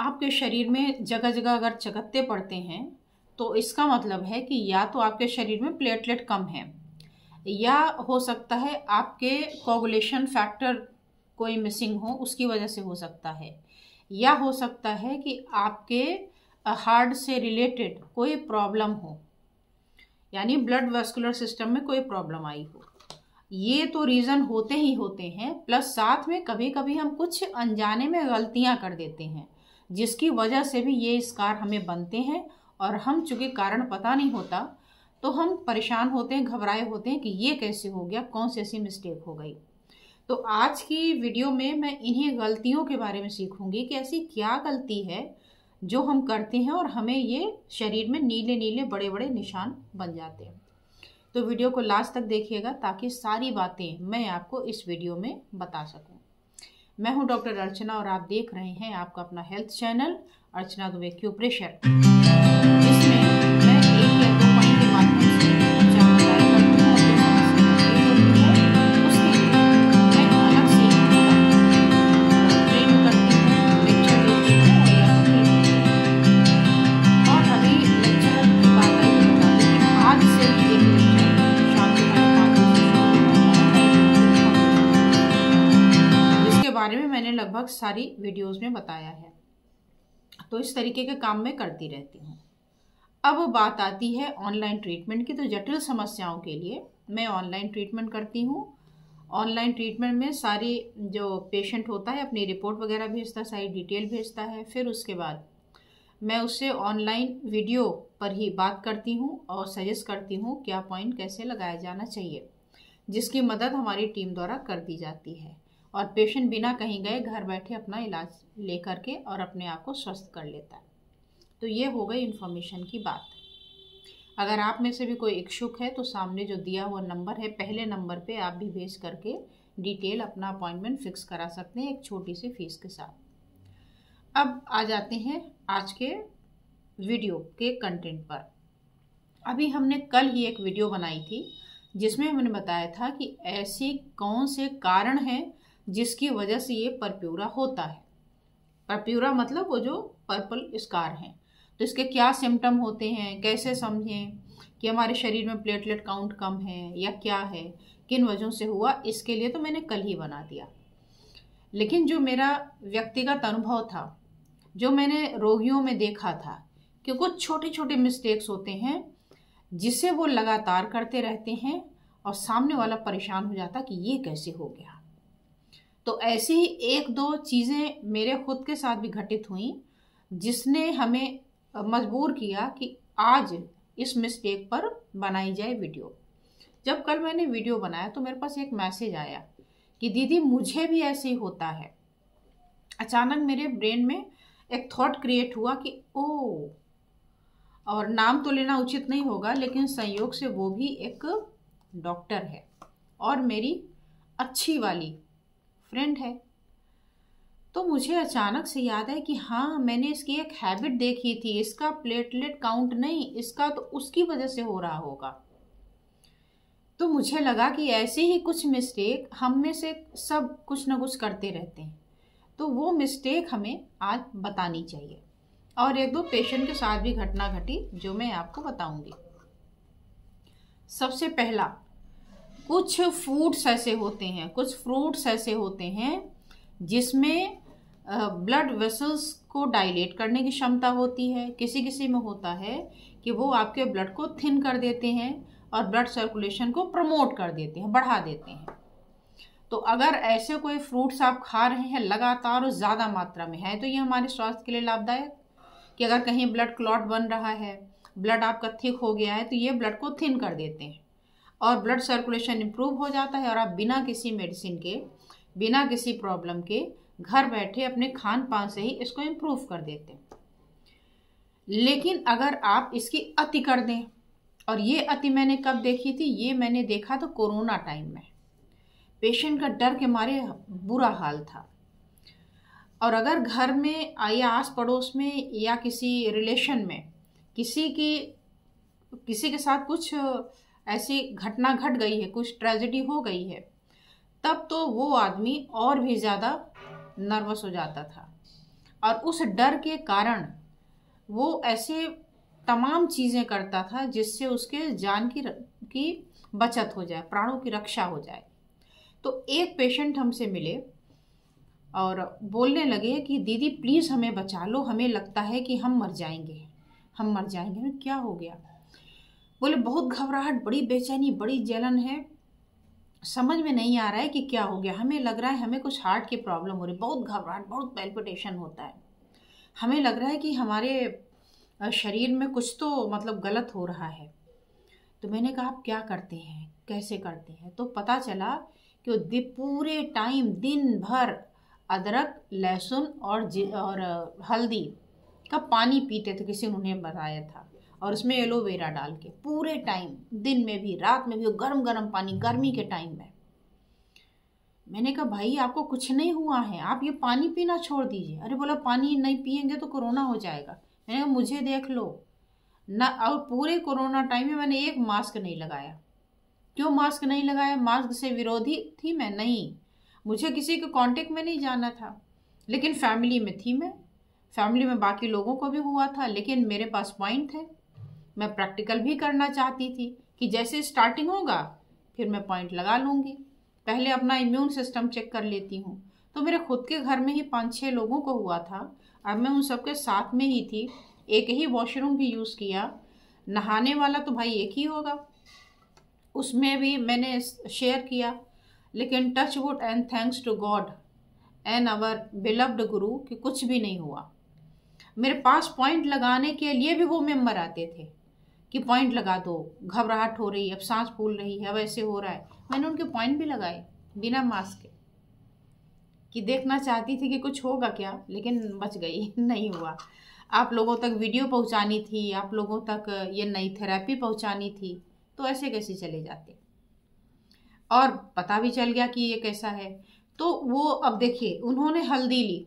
आपके शरीर में जगह जगह अगर चकत्ते पड़ते हैं तो इसका मतलब है कि या तो आपके शरीर में प्लेटलेट कम है, या हो सकता है आपके कोगुलेशन फैक्टर कोई मिसिंग हो, उसकी वजह से हो सकता है, या हो सकता है कि आपके हार्ट से रिलेटेड कोई प्रॉब्लम हो, यानी ब्लड वेस्कुलर सिस्टम में कोई प्रॉब्लम आई हो। ये तो रीज़न होते ही होते हैं, प्लस साथ में कभी कभी हम कुछ अनजाने में गलतियां कर देते हैं जिसकी वजह से भी ये स्कार हमें बनते हैं, और हम चूँकि कारण पता नहीं होता तो हम परेशान होते हैं, घबराए होते हैं कि ये कैसे हो गया, कौन सी ऐसी मिस्टेक हो गई। तो आज की वीडियो में मैं इन्हीं गलतियों के बारे में सीखूंगी कि ऐसी क्या गलती है जो हम करते हैं और हमें ये शरीर में नीले नीले बड़े बड़े निशान बन जाते हैं। तो वीडियो को लास्ट तक देखिएगा ताकि सारी बातें मैं आपको इस वीडियो में बता सकूं। मैं हूं डॉक्टर अर्चना और आप देख रहे हैं आपका अपना हेल्थ चैनल अर्चना दुबे एक्यूप्रेशर, जिसमें मैं एक या दो पॉइंट के माध्यम से जानकारी करती हूँ और जो समस्या होती है उसके लिए मैं अलग से ट्रेन करती हूँ, लेक्चर देती हूँ और अभी लेक्चर की बात आई तो बता दें कि आज से भी एक लेक्चर शाम के 5:30 जिसके बारे में मैंने लगभग सारी वीडियोस में बताया है। तो इस तरीके के काम मैं करती रहती हूँ। अब बात आती है ऑनलाइन ट्रीटमेंट की। तो जटिल समस्याओं के लिए मैं ऑनलाइन ट्रीटमेंट करती हूँ। ऑनलाइन ट्रीटमेंट में सारी जो पेशेंट होता है अपनी रिपोर्ट वगैरह भेजता है, सारी डिटेल भेजता है, फिर उसके बाद मैं उससे ऑनलाइन वीडियो पर ही बात करती हूँ और सजेस्ट करती हूँ क्या पॉइंट कैसे लगाया जाना चाहिए, जिसकी मदद हमारी टीम द्वारा कर दी जाती है और पेशेंट बिना कहीं गए घर बैठे अपना इलाज ले करके और अपने आप को स्वस्थ कर लेता है। तो ये हो गई इन्फॉर्मेशन की बात। अगर आप में से भी कोई इच्छुक है तो सामने जो दिया हुआ नंबर है, पहले नंबर पे आप भी भेज करके डिटेल अपना अपॉइंटमेंट फिक्स करा सकते हैं एक छोटी सी फीस के साथ। अब आ जाते हैं आज के वीडियो के कंटेंट पर। अभी हमने कल ही एक वीडियो बनाई थी जिसमें हमने बताया था कि ऐसे कौन से कारण हैं जिसकी वजह से ये परप्यूरा होता है। परप्यूरा मतलब वो जो पर्पल स्कार हैं। तो इसके क्या सिम्टम होते हैं, कैसे समझें कि हमारे शरीर में प्लेटलेट काउंट कम है या क्या है, किन वजहों से हुआ, इसके लिए तो मैंने कल ही बना दिया। लेकिन जो मेरा व्यक्तिगत अनुभव था, जो मैंने रोगियों में देखा था कि कुछ छोटे छोटे मिस्टेक्स होते हैं जिसे वो लगातार करते रहते हैं और सामने वाला परेशान हो जाता कि ये कैसे हो गया। तो ऐसी ही एक दो चीज़ें मेरे खुद के साथ भी घटित हुई जिसने हमें मजबूर किया कि आज इस मिस्टेक पर बनाई जाए वीडियो। जब कल मैंने वीडियो बनाया तो मेरे पास एक मैसेज आया कि दीदी मुझे भी ऐसे ही होता है। अचानक मेरे ब्रेन में एक थॉट क्रिएट हुआ कि ओ, और नाम तो लेना उचित नहीं होगा लेकिन संयोग से वो भी एक डॉक्टर है और मेरी अच्छी वाली फ्रेंड है। तो मुझे अचानक से याद है कि हाँ, मैंने इसकी एक हैबिट देखी थी, इसका प्लेटलेट काउंट नहीं, इसका तो उसकी वजह से हो रहा होगा। तो मुझे लगा कि ऐसे ही कुछ मिस्टेक हम में से सब कुछ ना कुछ करते रहते हैं, तो वो मिस्टेक हमें आज बतानी चाहिए। और एक दो पेशेंट के साथ भी घटना घटी जो मैं आपको बताऊंगी। सबसे पहला, कुछ फूड्स ऐसे होते हैं, कुछ फ्रूट्स ऐसे होते हैं जिसमें ब्लड वेसल्स को डायलेट करने की क्षमता होती है। किसी किसी में होता है कि वो आपके ब्लड को थिन कर देते हैं और ब्लड सर्कुलेशन को प्रमोट कर देते हैं, बढ़ा देते हैं। तो अगर ऐसे कोई फ्रूट्स आप खा रहे हैं लगातार और ज़्यादा मात्रा में है तो ये हमारे स्वास्थ्य के लिए लाभदायक, कि अगर कहीं ब्लड क्लॉट बन रहा है, ब्लड आपका थिक हो गया है, तो ये ब्लड को थिन कर देते हैं और ब्लड सर्कुलेशन इम्प्रूव हो जाता है और आप बिना किसी मेडिसिन के, बिना किसी प्रॉब्लम के घर बैठे अपने खान पान से ही इसको इम्प्रूव कर देते हैं। लेकिन अगर आप इसकी अति कर दें, और ये अति मैंने कब देखी थी, ये मैंने देखा तो कोरोना टाइम में पेशेंट का डर के मारे बुरा हाल था। और अगर घर में या आस पड़ोस में या किसी रिलेशन में किसी के साथ कुछ ऐसी घटना घट गई है, कुछ ट्रेजेडी हो गई है, तब तो वो आदमी और भी ज़्यादा नर्वस हो जाता था और उस डर के कारण वो ऐसे तमाम चीज़ें करता था जिससे उसके जान की बचत हो जाए, प्राणों की रक्षा हो जाए। तो एक पेशेंट हमसे मिले और बोलने लगे कि दीदी प्लीज़ हमें बचा लो, हमें लगता है कि हम मर जाएंगे, हम मर जाएंगे। मैं क्या हो गया? बोले बहुत घबराहट, बड़ी बेचैनी, बड़ी जलन है, समझ में नहीं आ रहा है कि क्या हो गया, हमें लग रहा है हमें कुछ हार्ट की प्रॉब्लम हो रही, बहुत घबराहट, बहुत पैल्पिटेशन होता है, हमें लग रहा है कि हमारे शरीर में कुछ तो मतलब गलत हो रहा है। तो मैंने कहा आप क्या करते हैं, कैसे करते हैं? तो पता चला कि वो पूरे टाइम दिन भर अदरक, लहसुन और हल्दी का पानी पीते थे, किसी ने उन्हें बताया था, और उसमें एलोवेरा डाल के पूरे टाइम, दिन में भी रात में भी, वो गर्म गर्म पानी, गर्मी के टाइम में। मैंने कहा भाई आपको कुछ नहीं हुआ है, आप ये पानी पीना छोड़ दीजिए। अरे बोला पानी नहीं पियेंगे तो कोरोना हो जाएगा। मैंने कहा मुझे देख लो ना, और पूरे कोरोना टाइम में मैंने एक मास्क नहीं लगाया। क्यों मास्क नहीं लगाया? मास्क से विरोधी थी मैं? नहीं, मुझे किसी के कांटेक्ट में नहीं जाना था, लेकिन फैमिली में थी मैं, फैमिली में बाकी लोगों को भी हुआ था, लेकिन मेरे पास पॉइंट थे, मैं प्रैक्टिकल भी करना चाहती थी कि जैसे स्टार्टिंग होगा फिर मैं पॉइंट लगा लूँगी, पहले अपना इम्यून सिस्टम चेक कर लेती हूँ। तो मेरे खुद के घर में ही 5-6 लोगों को हुआ था, अब मैं उन सबके साथ में ही थी, एक ही वॉशरूम भी यूज़ किया, नहाने वाला तो भाई एक ही होगा, उसमें भी मैंने शेयर किया। लेकिन touch wood and thanks to God and our beloved guru कि कुछ भी नहीं हुआ। मेरे पास पॉइंट लगाने के लिए भी वो मेंबर आते थे कि पॉइंट लगा दो, घबराहट हो रही है, अब सांस फूल रही है, अब ऐसे हो रहा है। मैंने उनके पॉइंट भी लगाए बिना मास्क के, कि देखना चाहती थी कि कुछ होगा क्या, लेकिन बच गई, नहीं हुआ। आप लोगों तक वीडियो पहुंचानी थी, आप लोगों तक ये नई थेरेपी पहुंचानी थी, तो ऐसे कैसे चले जाते? और पता भी चल गया कि ये कैसा है। तो वो अब देखिए उन्होंने हल्दी ली,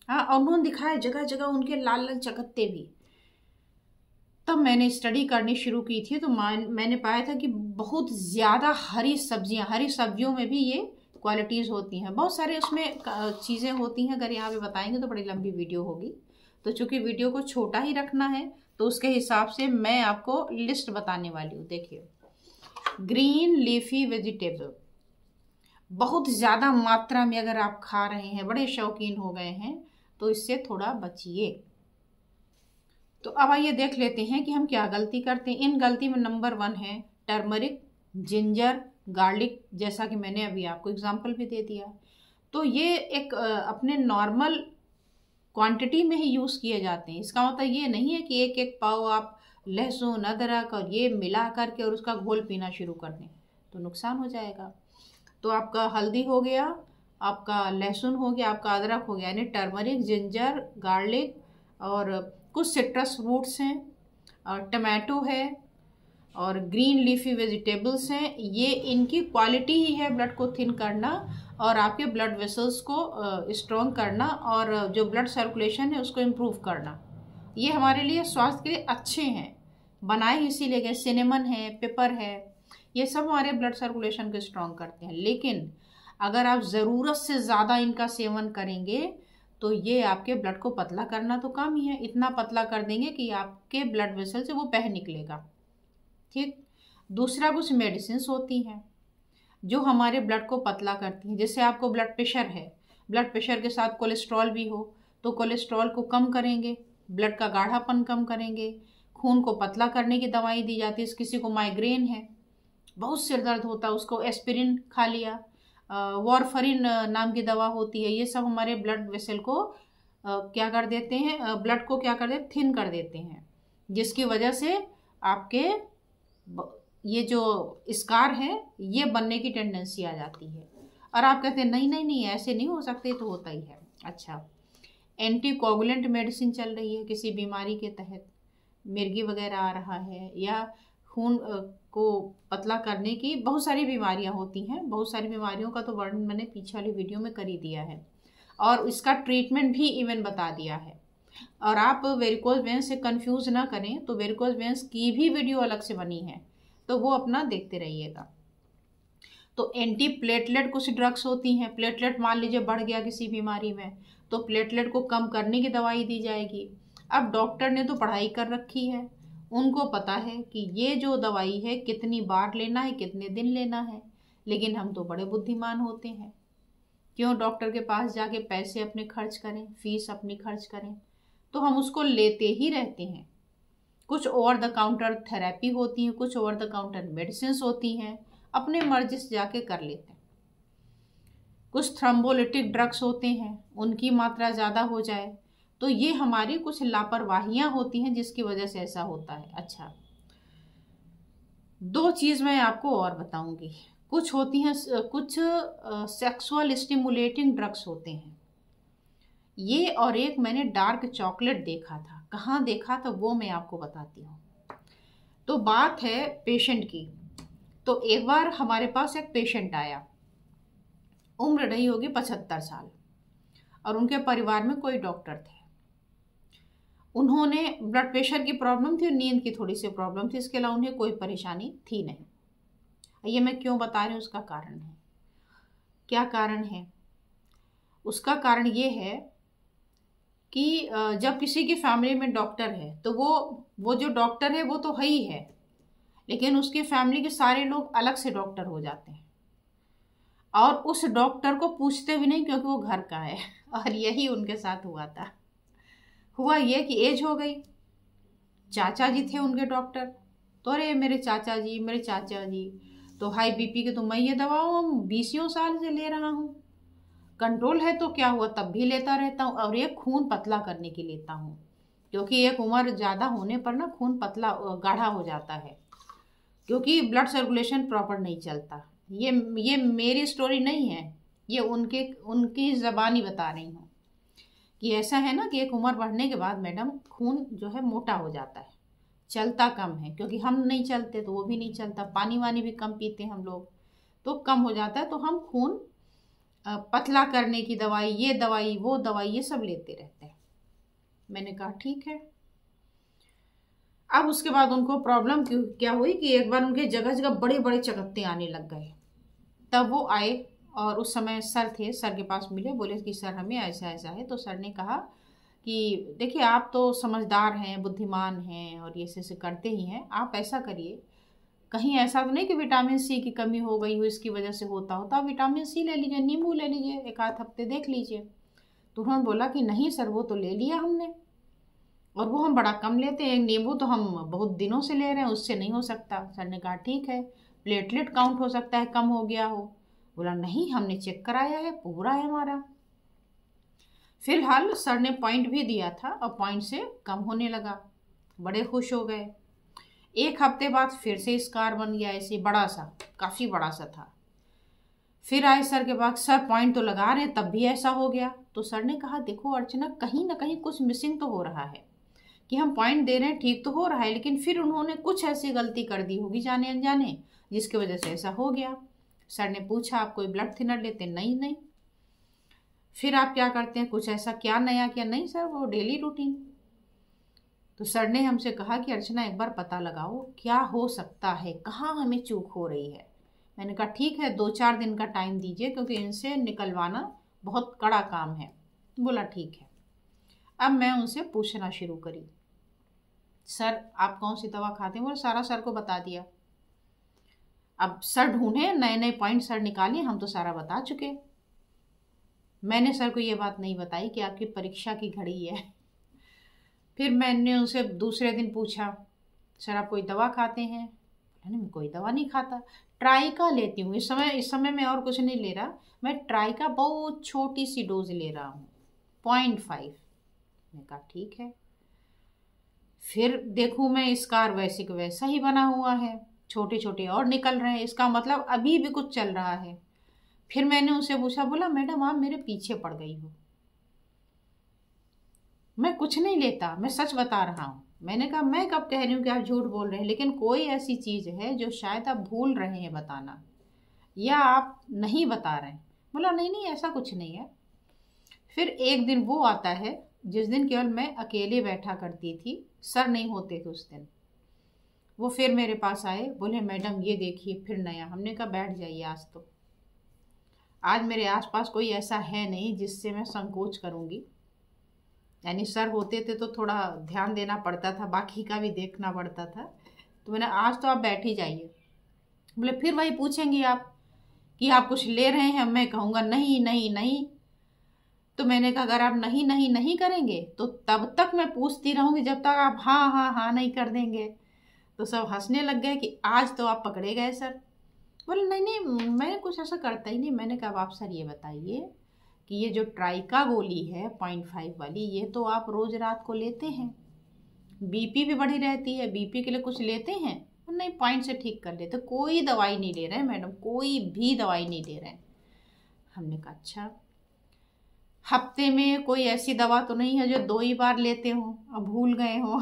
हाँ, और उन्होंने दिखाया जगह जगह उनके लाल लाल चकत्ते भी। तब मैंने स्टडी करनी शुरू की थी, तो मैंने पाया था कि बहुत ज़्यादा हरी सब्जियों में भी ये क्वालिटीज़ होती हैं, बहुत सारे उसमें चीज़ें होती हैं। अगर यहाँ पे बताएंगे तो बड़ी लंबी वीडियो होगी, तो चूंकि वीडियो को छोटा ही रखना है तो उसके हिसाब से मैं आपको लिस्ट बताने वाली हूँ। देखिए, ग्रीन लीफी वेजिटेबल बहुत ज़्यादा मात्रा में अगर आप खा रहे हैं, बड़े शौकीन हो गए हैं, तो इससे थोड़ा बचिए। तो अब आइए देख लेते हैं कि हम क्या गलती करते हैं। इन गलती में नंबर 1 है टर्मरिक, जिंजर, गार्लिक, जैसा कि मैंने अभी आपको एग्जांपल भी दे दिया। तो ये एक अपने नॉर्मल क्वांटिटी में ही यूज़ किए जाते हैं। इसका मतलब ये नहीं है कि एक एक पाव आप लहसुन, अदरक और ये मिला करके और उसका घोल पीना शुरू कर दें, तो नुकसान हो जाएगा। तो आपका हल्दी हो गया, आपका लहसुन हो गया, आपका अदरक हो गया, यानी टर्मरिक, जिंजर, गार्लिक, और कुछ सिट्रस फ्रूट्स हैं, और टमाटो है, और ग्रीन लीफी वेजिटेबल्स हैं। ये इनकी क्वालिटी ही है ब्लड को थिन करना और आपके ब्लड वेसल्स को स्ट्रॉन्ग करना, और जो ब्लड सर्कुलेशन है उसको इम्प्रूव करना। ये हमारे लिए स्वास्थ्य के लिए अच्छे हैं, बनाए इसीलिए गए। सिनेमन है, पेपर है, ये सब हमारे ब्लड सर्कुलेशन को स्ट्रॉन्ग करते हैं। लेकिन अगर आप ज़रूरत से ज़्यादा इनका सेवन करेंगे तो ये आपके ब्लड को पतला करना तो काम ही है, इतना पतला कर देंगे कि आपके ब्लड वेसल से वो बह निकलेगा। ठीक। दूसरा, कुछ मेडिसिन होती हैं जो हमारे ब्लड को पतला करती हैं। जैसे आपको ब्लड प्रेशर है, ब्लड प्रेशर के साथ कोलेस्ट्रॉल भी हो, तो कोलेस्ट्रॉल को कम करेंगे, ब्लड का गाढ़ापन कम करेंगे, खून को पतला करने की दवाई दी जाती है। किसी को माइग्रेन है, बहुत सिर दर्द होता है, उसको एस्पिरिन खा लिया, वॉरफरिन नाम की दवा होती है। ये सब हमारे ब्लड वेसल को क्या कर देते हैं, ब्लड को क्या कर देते, थिन कर देते हैं, जिसकी वजह से आपके ये जो स्कार है ये बनने की टेंडेंसी आ जाती है। और आप कहते हैं नहीं नहीं नहीं ऐसे नहीं हो सकते, तो होता ही है। अच्छा, एंटीकोगुलेंट मेडिसिन चल रही है किसी बीमारी के तहत, मिर्गी वगैरह आ रहा है, या खून को पतला करने की बहुत सारी बीमारियां होती हैं। बहुत सारी बीमारियों का तो वर्णन मैंने पीछे वाली वीडियो में कर ही दिया है, और इसका ट्रीटमेंट भी इवन बता दिया है। और आप वेरिकोज वेन्स से कंफ्यूज ना करें, तो वेरिकोज वेन्स की भी वीडियो अलग से बनी है, तो वो अपना देखते रहिएगा। तो एंटी प्लेटलेट कुछ ड्रग्स होती हैं, प्लेटलेट मान लीजिए बढ़ गया किसी बीमारी में तो प्लेटलेट को कम करने की दवाई दी जाएगी। अब डॉक्टर ने तो पढ़ाई कर रखी है, उनको पता है कि ये जो दवाई है कितनी बार लेना है, कितने दिन लेना है, लेकिन हम तो बड़े बुद्धिमान होते हैं, क्यों डॉक्टर के पास जाके पैसे अपने खर्च करें, फीस अपनी खर्च करें, तो हम उसको लेते ही रहते हैं। कुछ ओवर द काउंटर थेरेपी होती है, कुछ ओवर द काउंटर मेडिसिन होती हैं, अपने मर्जी से जाके कर लेते हैं। कुछ थ्रोम्बोलिटिक ड्रग्स होते हैं, उनकी मात्रा ज़्यादा हो जाए तो ये हमारी कुछ लापरवाहियां होती हैं जिसकी वजह से ऐसा होता है। अच्छा, दो चीज़ मैं आपको और बताऊंगी। कुछ होती हैं, कुछ सेक्सुअल स्टिमुलेटिंग ड्रग्स होते हैं ये, और एक मैंने डार्क चॉकलेट देखा था, कहाँ देखा था वो मैं आपको बताती हूँ। तो बात है पेशेंट की। तो एक बार हमारे पास एक पेशेंट आया, उम्र रही होगी 75 साल, और उनके परिवार में कोई डॉक्टर थे। उन्होंने ब्लड प्रेशर की प्रॉब्लम थी और नींद की थोड़ी सी प्रॉब्लम थी, इसके अलावा उन्हें कोई परेशानी थी नहीं। ये मैं क्यों बता रही हूँ, उसका कारण है। क्या कारण है? उसका कारण ये है कि जब किसी की फैमिली में डॉक्टर है तो वो जो डॉक्टर है वो तो है ही है, लेकिन उसकी फैमिली के सारे लोग अलग से डॉक्टर हो जाते हैं और उस डॉक्टर को पूछते भी नहीं क्योंकि वो घर का है। और यही उनके साथ हुआ था। हुआ ये कि एज हो गई, चाचा जी थे उनके डॉक्टर, तो अरे मेरे चाचा जी तो हाई बीपी की तो मैं ये दवा हम 20 साल से ले रहा हूँ, कंट्रोल है तो क्या हुआ, तब भी लेता रहता हूँ, और एक खून पतला करने की लेता हूँ, क्योंकि एक उम्र ज़्यादा होने पर ना खून पतला गाढ़ा हो जाता है, क्योंकि ब्लड सर्कुलेशन प्रॉपर नहीं चलता। ये मेरी स्टोरी नहीं है, ये उनकी ज़बानी बता रही हूँ कि ऐसा है ना कि एक उम्र बढ़ने के बाद मैडम खून जो है मोटा हो जाता है, चलता कम है, क्योंकि हम नहीं चलते तो वो भी नहीं चलता, पानी वानी भी कम पीते हम लोग, तो कम हो जाता है, तो हम खून पतला करने की दवाई, ये दवाई वो दवाई, ये सब लेते रहते हैं। मैंने कहा ठीक है। अब उसके बाद उनको प्रॉब्लम क्या हुई कि एक बार उनके जगह जगह बड़े बड़े चकत्ते आने लग गए। तब वो आए और उस समय सर थे, सर के पास मिले, बोले कि सर हमें ऐसा ऐसा है। तो सर ने कहा कि देखिए आप तो समझदार हैं, बुद्धिमान हैं और ये ऐसे करते ही हैं, आप ऐसा करिए, कहीं ऐसा तो नहीं कि विटामिन सी की कमी हो गई हो इसकी वजह से होता हो, तो आप विटामिन सी ले लीजिए, नींबू ले लीजिए, एक आध हफ्ते देख लीजिए। तो उन्होंने बोला कि नहीं सर वो तो ले लिया हमने, और वो हम बड़ा कम लेते हैं, नींबू तो हम बहुत दिनों से ले रहे हैं, उससे नहीं हो सकता। सर ने कहा ठीक है, प्लेटलेट काउंट हो सकता है कम हो गया हो। बोला नहीं हमने चेक कराया है, पूरा है हमारा। फिलहाल सर ने पॉइंट भी दिया था और पॉइंट से कम होने लगा, बड़े खुश हो गए। एक हफ्ते बाद फिर से स्कार बन गया, ऐसे बड़ा सा, काफ़ी बड़ा सा था। फिर आए सर के पास, सर पॉइंट तो लगा रहे हैं तब भी ऐसा हो गया। तो सर ने कहा देखो अर्चना, कहीं ना कहीं कुछ मिसिंग तो हो रहा है, कि हम पॉइंट दे रहे हैं ठीक तो हो रहा है, लेकिन फिर उन्होंने कुछ ऐसी गलती कर दी होगी जाने अनजाने जिसकी वजह से ऐसा हो गया। सर ने पूछा आप कोई ब्लड थिनर लेते? नहीं। फिर आप क्या करते हैं, कुछ ऐसा क्या नया किया? नहीं सर वो डेली रूटीन। तो सर ने हमसे कहा कि अर्चना एक बार पता लगाओ क्या हो सकता है, कहाँ हमें चूक हो रही है। मैंने कहा ठीक है 2-4 दिन का टाइम दीजिए, क्योंकि इनसे निकलवाना बहुत कड़ा काम है। बोला ठीक है। अब मैं उनसे पूछना शुरू करी, सर आप कौन सी दवा खाते हैं? बोले सारा सर को बता दिया। अब सर ढूंढे, नए नए पॉइंट सर निकाले, हम तो सारा बता चुके। मैंने सर को ये बात नहीं बताई कि आपकी परीक्षा की घड़ी है। फिर मैंने उनसे दूसरे दिन पूछा, सर आप कोई दवा खाते हैं? नहीं मैं कोई दवा नहीं खाता, ट्राइका लेती हूँ इस समय मैं और कुछ नहीं ले रहा, मैं ट्राइका बहुत छोटी सी डोज ले रहा हूँ 0.5। मैंने कहा ठीक है। फिर देखूँ मैं स्कार वैसे का वैसा ही बना हुआ है, छोटे छोटे और निकल रहे हैं, इसका मतलब अभी भी कुछ चल रहा है। फिर मैंने उनसे पूछा, बोला मैडम आप मेरे पीछे पड़ गई हो, मैं कुछ नहीं लेता, मैं सच बता रहा हूँ। मैंने कहा मैं कब कह रही हूँ कि आप झूठ बोल रहे हैं, लेकिन कोई ऐसी चीज़ है जो शायद आप भूल रहे हैं बताना, या आप नहीं बता रहे हैं। बोला नहीं ऐसा कुछ नहीं है। फिर एक दिन वो आता है जिस दिन केवल मैं अकेले बैठा करती थी, सर नहीं होते थे उस दिन। वो फिर मेरे पास आए, बोले मैडम ये देखिए फिर नया। हमने कहा बैठ जाइए, आज मेरे आसपास कोई ऐसा है नहीं जिससे मैं संकोच करूँगी। यानी सर होते थे तो थोड़ा ध्यान देना पड़ता था, बाकी का भी देखना पड़ता था। तो मैंने आज तो आप बैठ ही जाइए। बोले फिर वही पूछेंगे आप कि आप कुछ ले रहे हैं? मैं कहूँगा नहीं नहीं नहीं। तो मैंने कहा अगर आप नहीं नहीं नहीं करेंगे तो तब तक मैं पूछती रहूँगी जब तक आप हाँ हाँ हाँ नहीं कर देंगे। तो सब हंसने लग गए कि आज तो आप पकड़े गए सर। बोले नहीं नहीं मैं कुछ ऐसा करता ही नहीं। मैंने कहा आप सर ये बताइए कि ये जो ट्राइका गोली है 0.5 वाली, ये तो आप रोज रात को लेते हैं, बीपी भी बढ़ी रहती है, बीपी के लिए कुछ लेते हैं? नहीं, पॉइंट से ठीक कर लेते। कोई दवाई नहीं ले रहे हैं मैडम, कोई भी दवाई नहीं ले रहे हैं। हमने कहा अच्छा, हफ्ते में कोई ऐसी दवा तो नहीं है जो 2 ही बार लेते हो, अब भूल गए हो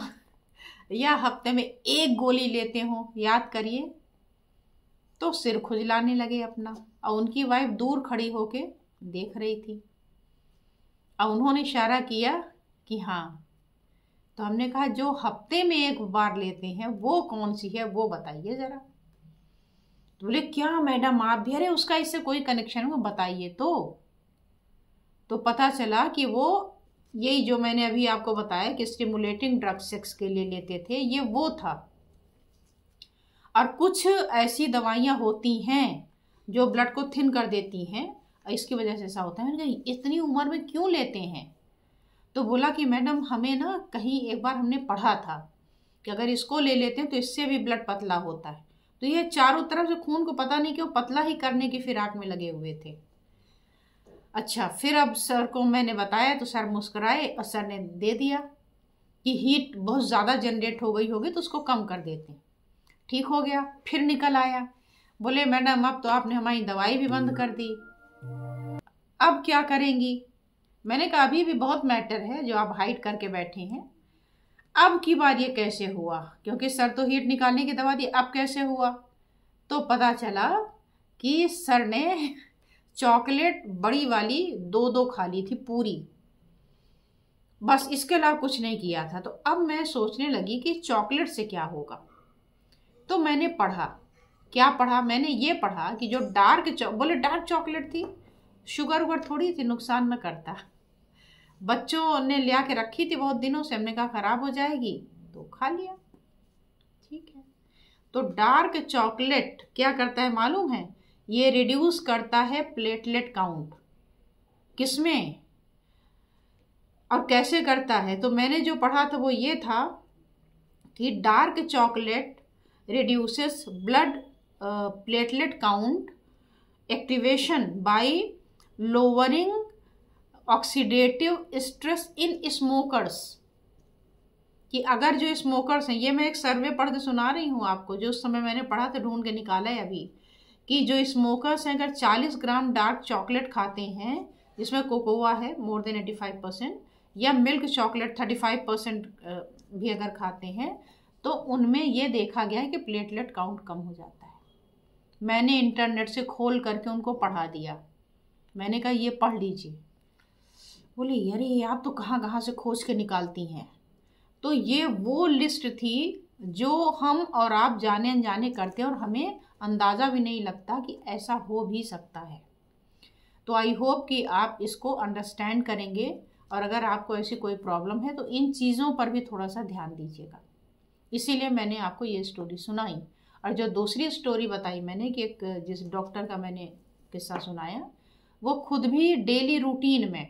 या हफ्ते में 1 गोली लेते हो, याद करिए। तो सिर खुजलाने लगे अपना, और उनकी वाइफ दूर खड़ी होके देख रही थी और उन्होंने इशारा किया कि हाँ। तो हमने कहा जो हफ्ते में 1 बार लेते हैं वो कौन सी है, वो बताइए जरा। तो बोले क्या मैडम आप भी? अरे उसका इससे कोई कनेक्शन हो, बताइए। तो पता चला कि वो यही जो मैंने अभी आपको बताया कि स्टिमुलेटिंग ड्रग सेक्स के लिए लेते थे, ये वो था। और कुछ ऐसी दवाइयाँ होती हैं जो ब्लड को थिन कर देती हैं, इसकी वजह से ऐसा होता है। मैंने कहा इतनी उम्र में क्यों लेते हैं? तो बोला कि मैडम हमें ना कहीं एक बार हमने पढ़ा था कि अगर इसको ले लेते हैं तो इससे भी ब्लड पतला होता है। तो ये चारों तरफ से खून को पता नहीं क्यों पतला ही करने की फिराक में लगे हुए थे। अच्छा, फिर अब सर को मैंने बताया तो सर मुस्कुराए और सर ने दे दिया कि हीट बहुत ज़्यादा जनरेट हो गई होगी तो उसको कम कर देते हैं। ठीक हो गया। फिर निकल आया, बोले मैडम अब तो आपने हमारी दवाई भी बंद कर दी, अब क्या करेंगी? मैंने कहा अभी भी बहुत मैटर है जो आप हाइड करके बैठे हैं। अब की बार ये कैसे हुआ? क्योंकि सर तो हीट निकालने की दवा दी, अब कैसे हुआ? तो पता चला कि सर ने चॉकलेट बड़ी वाली 2 खा ली थी पूरी, बस इसके अलावा कुछ नहीं किया था। तो अब मैं सोचने लगी कि चॉकलेट से क्या होगा। तो मैंने पढ़ा, क्या पढ़ा? मैंने ये पढ़ा कि जो बोले डार्क चॉकलेट थी, शुगर वुगर थोड़ी थी, नुकसान न करता। बच्चों ने लिया के रखी थी बहुत दिनों से, हमने कहा खराब हो जाएगी तो खा लिया, ठीक है। तो डार्क चॉकलेट क्या करता है मालूम है? ये रिड्यूस करता है प्लेटलेट काउंट। किसमें और कैसे करता है? तो मैंने जो पढ़ा था वो ये था कि dark chocolate reduces blood platelet count activation bye lowering oxidative stress in smokers. कि अगर जो स्मोकर्स हैं, ये मैं एक सर्वे पढ़ के सुना रही हूँ आपको, जो उस समय मैंने पढ़ा था, ढूंढ के निकाला है अभी, कि जो स्मोकर्स हैं अगर 40 ग्राम डार्क चॉकलेट खाते हैं जिसमें कोकोआ है मोर देन 85%, या मिल्क चॉकलेट 35% भी अगर खाते हैं, तो उनमें ये देखा गया है कि प्लेटलेट काउंट कम हो जाता है। मैंने इंटरनेट से खोल करके उनको पढ़ा दिया। मैंने कहा ये पढ़ लीजिए। बोले अरे आप तो कहाँ कहाँ से खोज के निकालती हैं। तो ये वो लिस्ट थी जो हम और आप जाने अनजाने करते हैं और हमें अंदाज़ा भी नहीं लगता कि ऐसा हो भी सकता है। तो आई होप कि आप इसको अंडरस्टैंड करेंगे, और अगर आपको ऐसी कोई प्रॉब्लम है तो इन चीज़ों पर भी थोड़ा सा ध्यान दीजिएगा। इसीलिए मैंने आपको ये स्टोरी सुनाई। और जो दूसरी स्टोरी बताई मैंने कि एक जिस डॉक्टर का मैंने किस्सा सुनाया, वो खुद भी डेली रूटीन में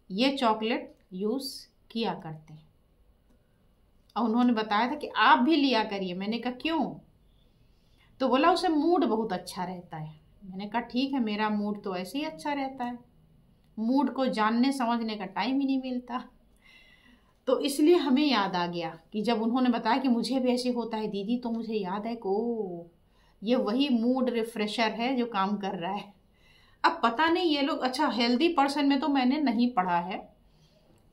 ये चॉकलेट यूज़ किया करते हैं, और उन्होंने बताया था कि आप भी लिया करिए। मैंने कहा क्यों? तो बोला उसे मूड बहुत अच्छा रहता है। मैंने कहा ठीक है, मेरा मूड तो ऐसे ही अच्छा रहता है, मूड को जानने समझने का टाइम ही नहीं मिलता। तो इसलिए हमें याद आ गया कि जब उन्होंने बताया कि मुझे भी ऐसे होता है दीदी, तो मुझे याद है कि ये वही मूड रिफ्रेशर है जो काम कर रहा है। अब पता नहीं ये लोग, अच्छा हेल्दी पर्सन में तो मैंने नहीं पढ़ा है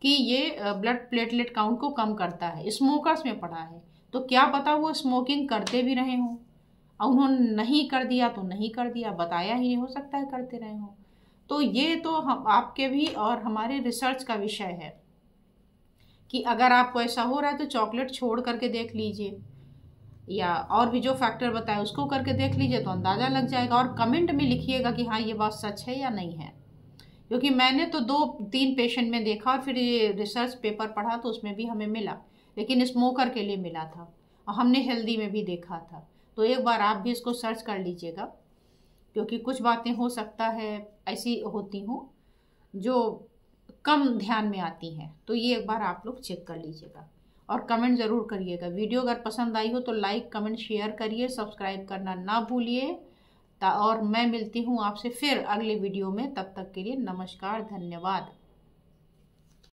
कि ये ब्लड प्लेटलेट काउंट को कम करता है, स्मोकर्स में पढ़ा है। तो क्या पता वो स्मोकिंग करते भी रहे हों, और उन्होंने नहीं कर दिया तो नहीं कर दिया, बताया ही नहीं, हो सकता है करते रहे हों। तो ये तो हम आपके भी और हमारे रिसर्च का विषय है कि अगर आपको ऐसा हो रहा है तो चॉकलेट छोड़ करके देख लीजिए। या और भी जो फैक्टर बताए उसको करके देख लीजिए तो अंदाज़ा लग जाएगा। और कमेंट में लिखिएगा कि हाँ ये बात सच है या नहीं है, क्योंकि मैंने तो 2-3 पेशेंट में देखा और फिर ये रिसर्च पेपर पढ़ा तो उसमें भी हमें मिला, लेकिन स्मोकर के लिए मिला था और हमने हेल्दी में भी देखा था। तो एक बार आप भी इसको सर्च कर लीजिएगा, क्योंकि कुछ बातें हो सकता है ऐसी होती हों जो कम ध्यान में आती हैं। तो ये एक बार आप लोग चेक कर लीजिएगा और कमेंट ज़रूर करिएगा। वीडियो अगर पसंद आई हो तो लाइक कमेंट शेयर करिए, सब्सक्राइब करना ना भूलिए। और मैं मिलती हूँ आपसे फिर अगले वीडियो में, तब तक के लिए नमस्कार, धन्यवाद।